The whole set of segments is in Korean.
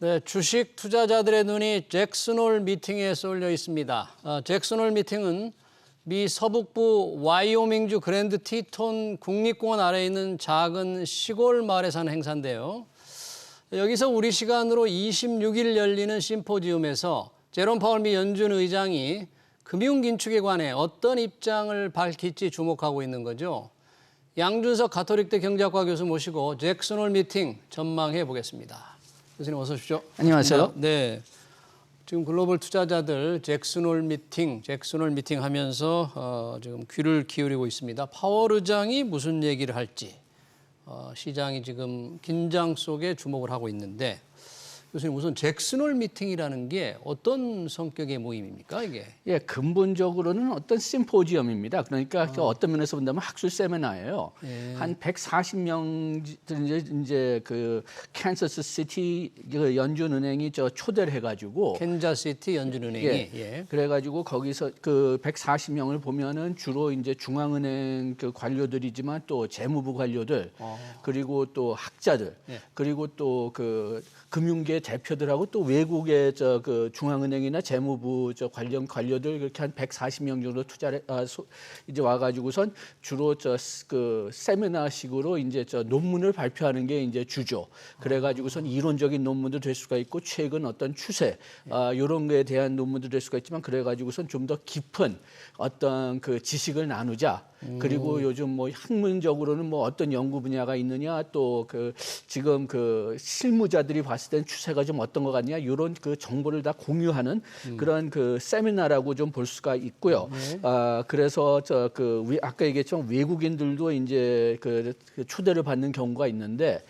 네, 주식 투자자들의 눈이 잭슨홀 미팅에 쏠려 있습니다. 잭슨홀 미팅은 미 서북부 와이오밍주 그랜드 티톤 국립공원 아래에 있는 작은 시골 마을에 사는 행사인데요. 여기서 우리 시간으로 26일 열리는 심포지움에서 제롬 파월 미 연준 의장이 금융긴축에 관해 어떤 입장을 밝힐지 주목하고 있는 거죠. 양준석 가톨릭대 경제학과 교수 모시고 잭슨홀 미팅 전망해 보겠습니다. 교수님 어서 오십시오. 안녕하세요. 네, 지금 글로벌 투자자들 잭슨홀 미팅 하면서 지금 귀를 기울이고 있습니다. 파월 의장이 무슨 얘기를 할지 시장이 지금 긴장 속에 주목을 하고 있는데 교수님 우선 잭슨홀 미팅이라는 게 어떤 성격의 모임입니까 이게? 예, 근본적으로는 어떤 심포지엄입니다. 그러니까 어떤 면에서 본다면 학술 세미나예요. 예. 한 140명 이제 그 캔자스 시티 연준은행이 초대를 해가지고 캔자시티 연준은행이 예. 그래가지고 거기서 그 140명을 보면은 주로 이제 중앙은행 그 관료들이지만 또 재무부 관료들 그리고 또 학자들 예. 그리고 또 그 금융계 대표들하고 또 외국의 그 중앙은행이나 재무부 관련 관료들 그렇게 한 140명 정도 투자를 이제 와가지고선 주로 그 세미나식으로 이제 논문을 발표하는 게 이제 주죠. 그래가지고선 이론적인 논문도 될 수가 있고 최근 어떤 추세 이런 거에 대한 논문도 될 수가 있지만 그래가지고선 좀 더 깊은 어떤 그 지식을 나누자. 그리고 요즘 뭐 학문적으로는 뭐 어떤 연구 분야가 있느냐 또 그 지금 그 실무자들이 봤을 땐 추세가 좀 어떤 것 같냐 이런 그 정보를 다 공유하는 그런 그 세미나라고 좀 볼 수가 있고요. 그래서 아까 얘기했지만 외국인들도 이제 그 초대를 받는 경우가 있는데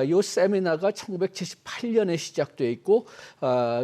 이 세미나가 1978년에 시작돼 있고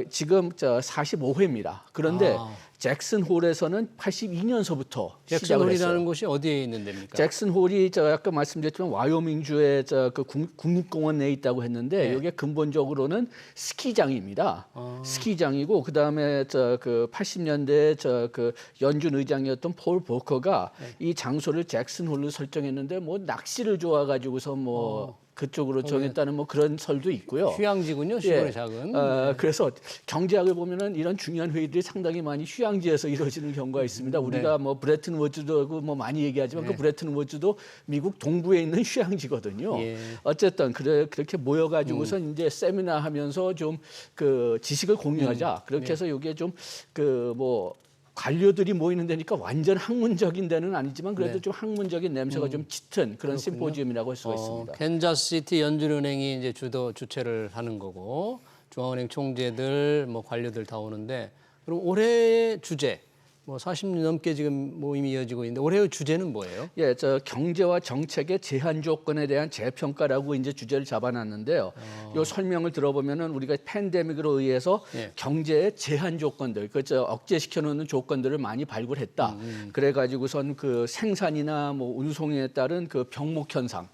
지금 45회입니다. 그런데 잭슨홀에서는 82년서부터 시작을 했어요. 잭슨홀이라는 곳이 어디에 있는 데입니까? 잭슨홀이 아까 말씀드렸지만 와이오밍주의 그 국립공원 내에 있다고 했는데 이게 근본적으로는 스키장입니다. 스키장이고 그다음에 그 80년대 그 연준 의장이었던 폴 보커가 이 장소를 잭슨홀로 설정했는데 뭐 낚시를 좋아가지고서 뭐 그쪽으로 정했다는 뭐 그런 설도 있고요. 휴양지군요, 시골의 작은. 그래서 경제학을 보면은 이런 중요한 회의들이 상당히 많이 휴양지에서 이루어지는 경우가 있습니다. 우리가 뭐 브레튼 우드도 하고 뭐 많이 얘기하지만 그 브레튼 우드도 미국 동부에 있는 휴양지거든요. 어쨌든 그렇게 모여가지고서 이제 세미나 하면서 좀 그 지식을 공유하자. 그렇게 해서 이게 좀 그 뭐 관료들이 모이는 데니까 완전 학문적인 데는 아니지만 그래도 좀 학문적인 냄새가 좀 짙은 그런 심포지움이라고 할 수가 있습니다. 캔자스시티 연준은행이 이제 주체를 하는 거고 중앙은행 총재들 뭐 관료들 다 오는데 그럼 올해의 주제 뭐 40년 넘게 지금 모임이 이어지고 있는데 올해의 주제는 뭐예요? 예, 경제와 정책의 제한 조건에 대한 재평가라고 이제 주제를 잡아놨는데요. 이 설명을 들어보면은 우리가 팬데믹으로 의해서 경제의 제한 조건들, 억제시켜 놓는 조건들을 많이 발굴했다. 그래가지고선 그 생산이나 뭐 운송에 따른 그 병목 현상,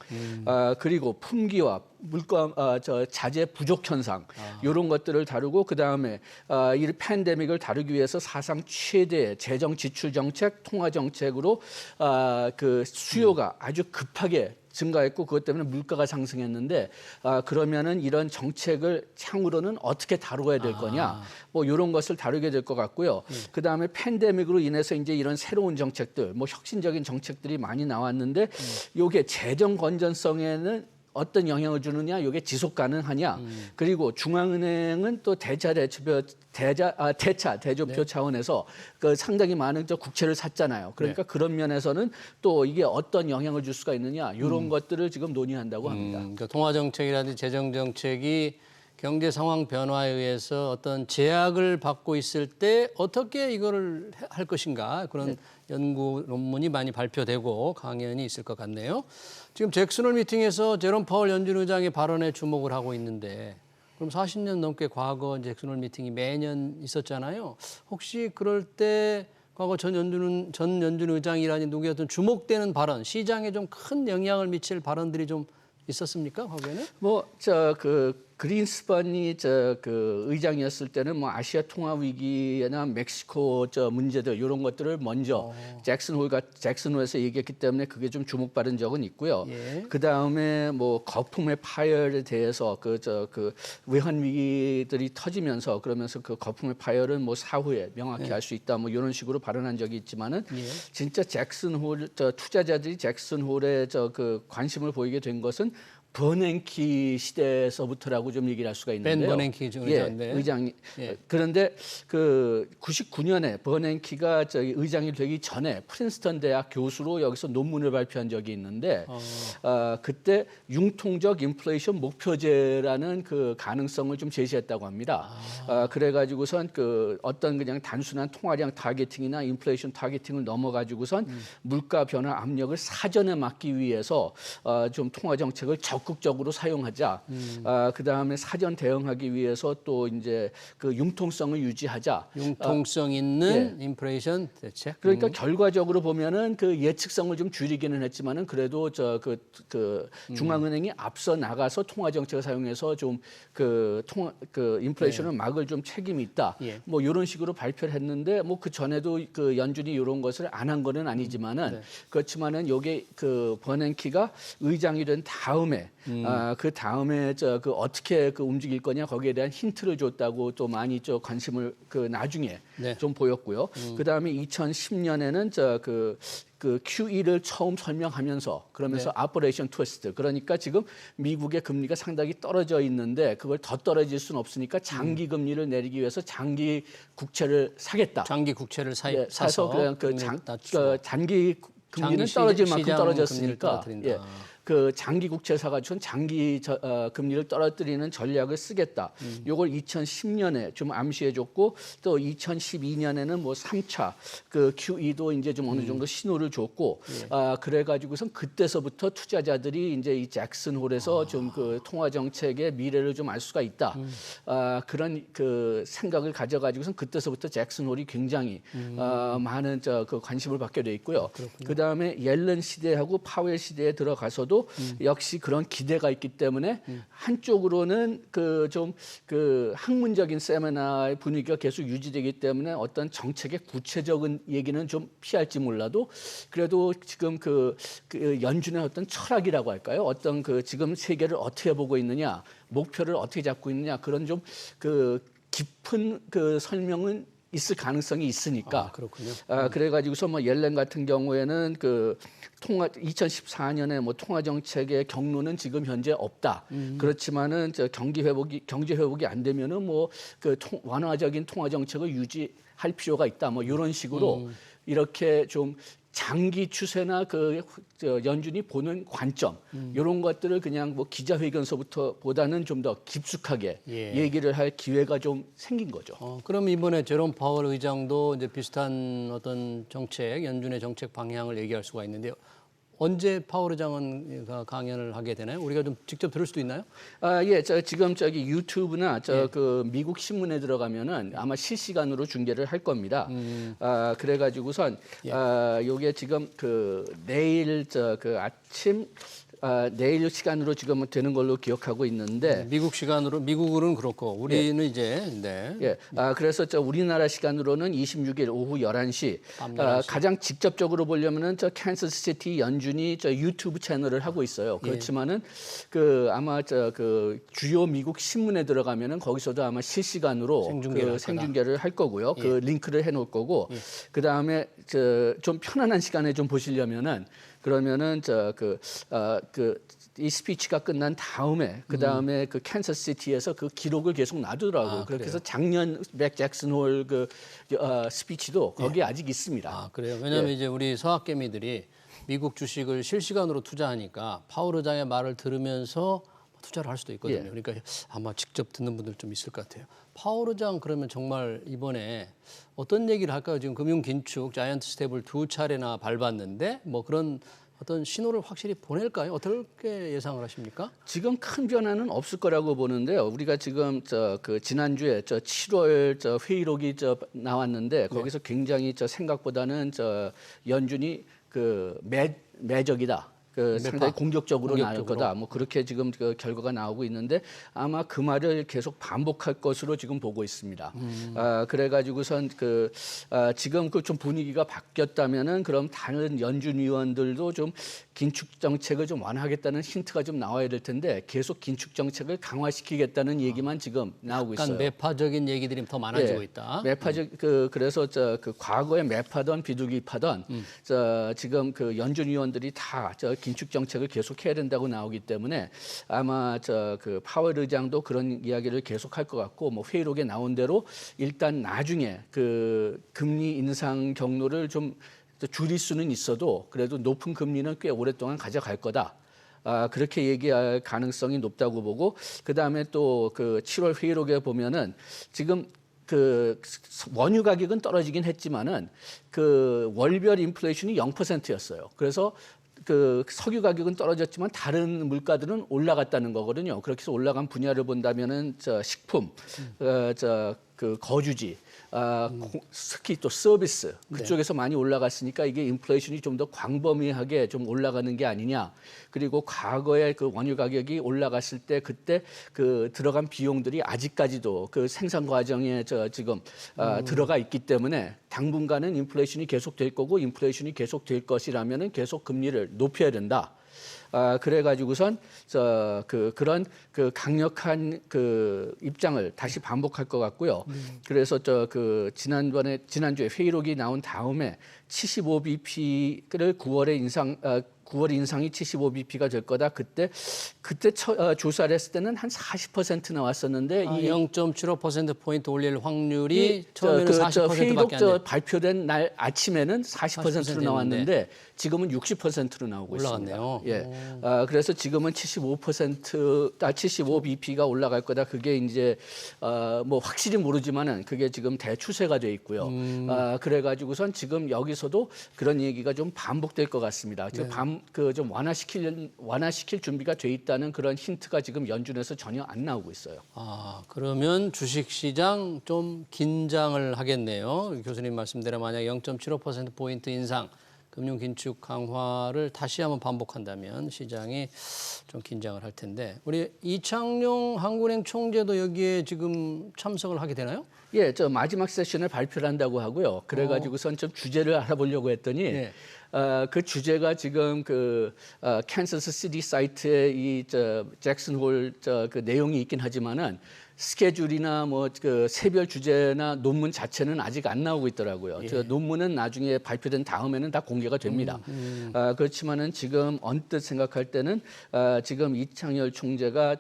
그리고 품귀와 물감, 자재 부족 현상 이런 것들을 다루고 그 다음에 이 팬데믹을 다루기 위해서 사상 최대의 재정 지출 정책, 통화 정책으로 그 수요가 아주 급하게 증가했고 그것 때문에 물가가 상승했는데 그러면은 이런 정책을 향후로는 어떻게 다루어야 될 거냐 뭐 이런 것을 다루게 될 것 같고요. 그 다음에 팬데믹으로 인해서 이제 이런 새로운 정책들, 뭐 혁신적인 정책들이 많이 나왔는데 이게 재정 건전성에는 어떤 영향을 주느냐, 이게 지속 가능하냐, 그리고 중앙은행은 또 대차 대조표 차원에서 그 상당히 많은 국채를 샀잖아요. 그러니까 그런 면에서는 또 이게 어떤 영향을 줄 수가 있느냐, 이런 것들을 지금 논의한다고 합니다. 그러니까 통화 정책이라든지 재정 정책이 경제 상황 변화에 의해서 어떤 제약을 받고 있을 때 어떻게 이거를 할 것인가 그런 연구 논문이 많이 발표되고 강연이 있을 것 같네요. 지금 잭슨홀 미팅에서 제롬 파월 연준 의장의 발언에 주목을 하고 있는데 그럼 40년 넘게 과거 잭슨홀 미팅이 매년 있었잖아요. 혹시 그럴 때 과거 전 연준 의장이라니 누구였든 주목되는 발언, 시장에 좀 큰 영향을 미칠 발언들이 좀 있었습니까? 과거에는? 그린스펀이 그 의장이었을 때는 뭐 아시아 통화 위기나 멕시코 문제들 이런 것들을 먼저 잭슨홀에서 얘기했기 때문에 그게 좀 주목받은 적은 있고요. 예. 그 다음에 뭐 거품의 파열에 대해서 그 외환 위기들이 터지면서 그러면서 그 거품의 파열은 뭐 사후에 명확히 알 수 있다 뭐 이런 식으로 발언한 적이 있지만은 진짜 잭슨홀 투자자들이 잭슨홀에 그 관심을 보이게 된 것은 버냉키 시대에서부터라고 좀 얘기를 할 수가 있는데요. 벤 버냉키 의장인데. 의장이. 예. 그런데 그 99년에 버냉키가 의장이 되기 전에 프린스턴 대학 교수로 여기서 논문을 발표한 적이 있는데 그때 융통적 인플레이션 목표제라는 그 가능성을 좀 제시했다고 합니다. 그래가지고선 그 어떤 그냥 단순한 통화량 타겟팅이나 인플레이션 타겟팅을 넘어가지고선 물가 변화 압력을 사전에 막기 위해서 좀 통화 정책을 적극적으로 사용하자. 그 다음에 사전 대응하기 위해서 또 이제 그 융통성을 유지하자. 융통성 있는 인플레이션 대책. 그러니까 결과적으로 보면은 그 예측성을 좀 줄이기는 했지만은 그래도 그 중앙은행이 앞서 나가서 통화 정책을 사용해서 좀 그 인플레이션을 막을 좀 책임이 있다. 예. 뭐 이런 식으로 발표를 했는데 뭐 그 전에도 그 연준이 이런 것을 안 한 거는 아니지만은 그렇지만은 요게 그 버냉키가 의장이 된 다음에 그 다음에 그 어떻게 그 움직일 거냐 거기에 대한 힌트를 줬다고 또 많이 관심을 그 나중에 좀 보였고요. 그 다음에 2010년에는 그 QE를 처음 설명하면서 그러면서 오퍼레이션 트위스트 그러니까 지금 미국의 금리가 상당히 떨어져 있는데 그걸 더 떨어질 수는 없으니까 장기 금리를 내리기 위해서 장기 국채를 사겠다. 장기 국채를 사서 사서 그 단기 금리는 떨어질 만큼 떨어졌으니까 그 장기 국채 사가지고 장기 금리를 떨어뜨리는 전략을 쓰겠다. 요걸 2010년에 좀 암시해줬고 또 2012년에는 뭐 3차 그 QE도 이제 좀 어느 정도 신호를 줬고 그래가지고선 그때서부터 투자자들이 이제 이 잭슨홀에서 좀 그 통화 정책의 미래를 좀 알 수가 있다. 그런 그 생각을 가져가지고선 그때서부터 잭슨홀이 굉장히 많은 그 관심을 받게 돼 있고요. 그 다음에 옐런 시대하고 파웰 시대에 들어가서도 역시 그런 기대가 있기 때문에 한쪽으로는 그 좀 그 학문적인 세미나의 분위기가 계속 유지되기 때문에 어떤 정책의 구체적인 얘기는 좀 피할지 몰라도 그래도 지금 그 연준의 어떤 철학이라고 할까요? 어떤 그 지금 세계를 어떻게 보고 있느냐, 목표를 어떻게 잡고 있느냐 그런 좀 그 깊은 그 설명은 있을 가능성이 있으니까. 그렇군요. 그래가지고서 뭐 옐렌 같은 경우에는 그 2014년에 뭐 통화 정책의 경로는 지금 현재 없다. 그렇지만은 경제 회복이 안 되면은 뭐 그 완화적인 통화 정책을 유지할 필요가 있다. 뭐 이런 식으로 이렇게 좀 장기 추세나 그 연준이 보는 관점 이런 것들을 그냥 뭐 기자회견서부터 보다는 좀 더 깊숙하게 얘기를 할 기회가 좀 생긴 거죠. 그럼 이번에 제롬 파월 의장도 이제 비슷한 어떤 연준의 정책 방향을 얘기할 수가 있는데요. 언제 파월 의장은 강연을 하게 되나요? 우리가 좀 직접 들을 수도 있나요? 예, 지금 유튜브나 그 미국 신문에 들어가면은 아마 실시간으로 중계를 할 겁니다. 그래가지고선 요게 지금 그 내일 그 아침 내일 시간으로 지금 되는 걸로 기억하고 있는데 미국 시간으로 미국으로는 그렇고 우리는 이제 그래서 우리나라 시간으로는 26일 오후 11시 가장 직접적으로 보려면은 캔서스시티 연준이 유튜브 채널을 하고 있어요. 그렇지만은 그 아마 그 주요 미국 신문에 들어가면은 거기서도 아마 실시간으로 생중계를 할 거고요. 그 링크를 해놓을 거고 그 다음에 좀 편안한 시간에 좀 보시려면은 그러면은 이 스피치가 끝난 다음에 그 다음에 그 캔서스시티에서 그 기록을 계속 놔두더라고요. 그래서 작년 맥 잭슨홀 그 스피치도 거기에 아직 있습니다. 그래요. 왜냐하면 이제 우리 서학개미들이 미국 주식을 실시간으로 투자하니까 파월 의장의 말을 들으면서 투자를 할 수도 있거든요. 그러니까 아마 직접 듣는 분들 좀 있을 것 같아요. 파월 의장 그러면 정말 이번에 어떤 얘기를 할까요? 지금 금융 긴축, 자이언트 스텝을 2차례나 밟았는데 뭐 그런 어떤 신호를 확실히 보낼까요? 어떻게 예상을 하십니까? 지금 큰 변화는 없을 거라고 보는데요. 우리가 지금 그 지난주에 7월 회의록이 나왔는데 거기서 굉장히 생각보다는 연준이 그 매적이다. 상당히 공격적으로 나올 공격적으로. 거다. 뭐 그렇게 지금 그 결과가 나오고 있는데 아마 그 말을 계속 반복할 것으로 지금 보고 있습니다. 그래가지고선 지금 그 좀 분위기가 바뀌었다면은 그럼 다른 연준 위원들도 좀 긴축 정책을 좀 완화하겠다는 힌트가 좀 나와야 될 텐데 계속 긴축 정책을 강화시키겠다는 얘기만 지금 나오고 있어요. 약간 매파적인 얘기들이 더 많아지고 예, 있다. 매파적 그래서 과거에 매파던 비둘기파던 지금 그 연준 위원들이 다 긴축 정책을 계속해야 된다고 나오기 때문에 아마 파월 의장도 그런 이야기를 계속할 것 같고 뭐 회의록에 나온 대로 일단 나중에 그 금리 인상 경로를 좀 줄일 수는 있어도 그래도 높은 금리는 꽤 오랫동안 가져갈 거다. 그렇게 얘기할 가능성이 높다고 보고 그다음에 또 그 7월 회의록에 보면은 지금 그 원유 가격은 떨어지긴 했지만은 그 월별 인플레이션이 0%였어요. 그래서 그 석유 가격은 떨어졌지만 다른 물가들은 올라갔다는 거거든요. 그렇게 해서 올라간 분야를 본다면은 식품, 그 거주지, 특히 또 서비스 그쪽에서 많이 올라갔으니까 이게 인플레이션이 좀 더 광범위하게 좀 올라가는 게 아니냐. 그리고 과거에 그 원유 가격이 올라갔을 때 그때 그 들어간 비용들이 아직까지도 그 생산 과정에 지금 들어가 있기 때문에 당분간은 인플레이션이 계속될 거고 인플레이션이 계속될 것이라면은 계속 금리를 높여야 된다. 그래가지고선 그런 그 강력한 그 입장을 다시 반복할 것 같고요. 그래서 지난주에 회의록이 나온 다음에 75bp를 9월 인상이 75bp가 될 거다. 그때 조사를 했을 때는 한 40% 나왔었는데 0.75%포인트 올릴 확률이 처음에는 40%밖에 회의록 안 돼. 발표된 날 아침에는 40%로 나왔는데 지금은 60%로 나오고 올라갔네요. 있습니다. 예. 그래서 지금은 75bp가 올라갈 거다. 그게 이제 뭐 확실히 모르지만은 그게 지금 대추세가 돼 있고요. 그래가지고선 지금 여기서도 그런 얘기가 좀 반복될 것 같습니다. 좀 완화시킬 준비가 돼 있다는 그런 힌트가 지금 연준에서 전혀 안 나오고 있어요. 그러면 주식시장 좀 긴장을 하겠네요. 교수님 말씀대로 만약 0.75%포인트 인상, 금융 긴축 강화를 다시 한번 반복한다면 시장이 좀 긴장을 할 텐데 우리 이창용 한국은행 총재도 여기에 지금 참석을 하게 되나요? 예, 마지막 세션을 발표를 한다고 하고요. 그래가지고선 좀 주제를 알아보려고 했더니 네. 그 주제가 지금 캔서스 시티 사이트에 잭슨 홀 그 내용이 있긴 하지만은 스케줄이나 뭐 그 세별 주제나 논문 자체는 아직 안 나오고 있더라고요. 예. 논문은 나중에 발표된 다음에는 다 공개가 됩니다. 그렇지만은 지금 언뜻 생각할 때는 지금 이창용 총재가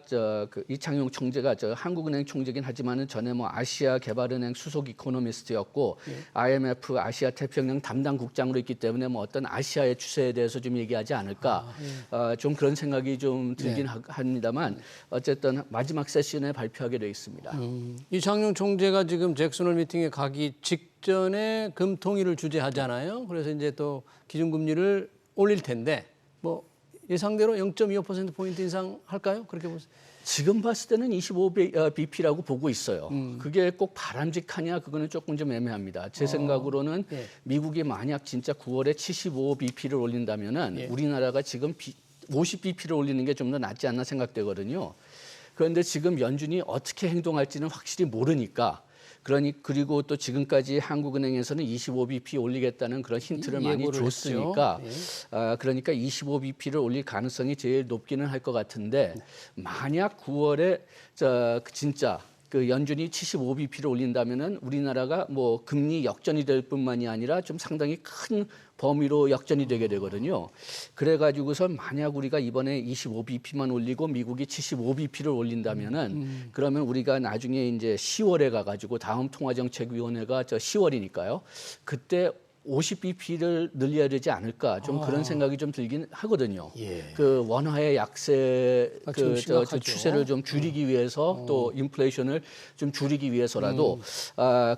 한국은행 총재긴 하지만은 전에 뭐 아시아개발은행 수석 이코노미스트였고 IMF 아시아 태평양 담당 국장으로 있기 때문에 뭐 어떤 아시아의 추세에 대해서 좀 얘기하지 않을까. 좀 그런 생각이 좀 들긴 합니다만 어쨌든 마지막 세션에 발표하게 돼 있습니다. 이창용 총재가 지금 잭슨홀 미팅에 가기 직전에 금통위를 주재하잖아요. 그래서 이제 또 기준금리를 올릴 텐데 뭐 예상대로 0.25%포인트 인상 할까요? 그렇게 보세요. 지금 봤을 때는 25bp라고 보고 있어요. 그게 꼭 바람직하냐 그거는 조금 좀 애매합니다. 제 생각으로는 미국이 만약 진짜 9월에 75bp를 올린다면은 우리나라가 지금 50bp를 올리는 게 좀 더 낫지 않나 생각되거든요. 그런데 지금 연준이 어떻게 행동할지는 확실히 모르니까 그리고 또 지금까지 한국은행에서는 25bp 올리겠다는 그런 힌트를 많이 줬으니까 그러니까 25bp를 올릴 가능성이 제일 높기는 할 것 같은데 만약 9월에 진짜 그 연준이 75bp를 올린다면은 우리나라가 뭐 금리 역전이 될 뿐만이 아니라 좀 상당히 큰 범위로 역전이 되게 되거든요. 그래가지고선 만약 우리가 이번에 25bp만 올리고 미국이 75bp를 올린다면은 그러면 우리가 나중에 이제 10월에 가가지고 다음 통화정책위원회가 10월이니까요. 그때 50bp를 늘려야 되지 않을까 좀 그런 생각이 좀 들긴 하거든요. 그 원화의 약세 추세를 좀 줄이기 위해서 또 인플레이션을 좀 줄이기 위해서라도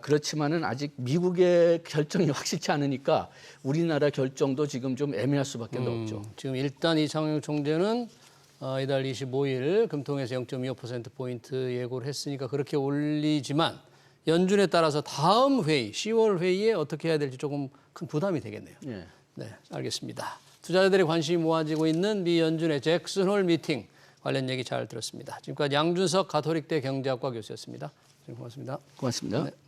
그렇지만은 아직 미국의 결정이 확실치 않으니까 우리나라 결정도 지금 좀 애매할 수밖에 없죠. 지금 일단 이창용 총재는 이달 25일 금통에서 0.25%포인트 예고를 했으니까 그렇게 올리지만 연준에 따라서 다음 회의, 10월 회의에 어떻게 해야 될지 조금 큰 부담이 되겠네요. 네, 알겠습니다. 투자자들의 관심이 모아지고 있는 미 연준의 잭슨홀 미팅 관련 얘기 잘 들었습니다. 지금까지 양준석 가톨릭대 경제학과 교수였습니다. 고맙습니다. 고맙습니다. 네.